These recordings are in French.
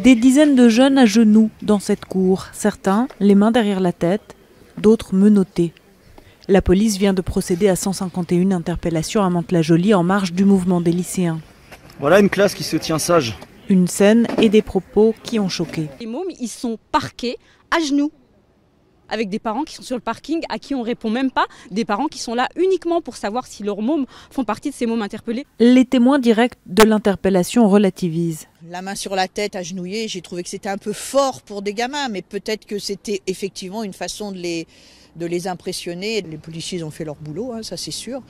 Des dizaines de jeunes à genoux dans cette cour, certains les mains derrière la tête, d'autres menottés. La police vient de procéder à 151 interpellations à Mantes-la-Jolie en marge du mouvement des lycéens. Voilà une classe qui se tient sage. Une scène et des propos qui ont choqué. Les mômes, ils sont parqués à genoux, avec des parents qui sont sur le parking, à qui on ne répond même pas, des parents qui sont là uniquement pour savoir si leurs mômes font partie de ces mômes interpellés. Les témoins directs de l'interpellation relativisent. La main sur la tête, agenouillée, j'ai trouvé que c'était un peu fort pour des gamins, mais peut-être que c'était effectivement une façon de les impressionner. Les policiers ont fait leur boulot, hein, ça c'est sûr,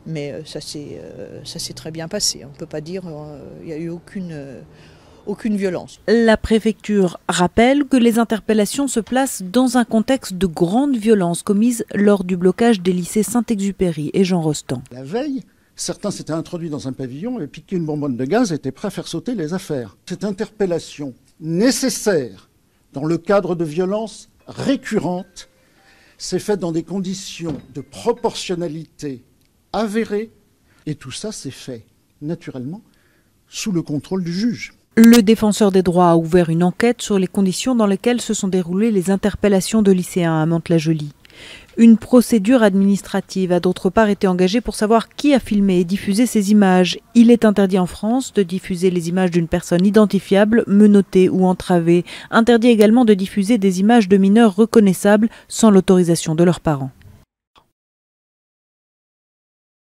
mais ça s'est très bien passé. On ne peut pas dire qu'il n'y a eu aucune violence. La préfecture rappelle que les interpellations se placent dans un contexte de grande violence commise lors du blocage des lycées Saint-Exupéry et Jean Rostand. La veille, certains s'étaient introduits dans un pavillon, avaient piqué une bonbonne de gaz et étaient prêts à faire sauter les affaires. Cette interpellation nécessaire dans le cadre de violences récurrentes s'est faite dans des conditions de proportionnalité avérées et tout ça s'est fait naturellement sous le contrôle du juge. Le défenseur des droits a ouvert une enquête sur les conditions dans lesquelles se sont déroulées les interpellations de lycéens à Mantes-la-Jolie. Une procédure administrative a d'autre part été engagée pour savoir qui a filmé et diffusé ces images. Il est interdit en France de diffuser les images d'une personne identifiable, menottée ou entravée. Interdit également de diffuser des images de mineurs reconnaissables sans l'autorisation de leurs parents.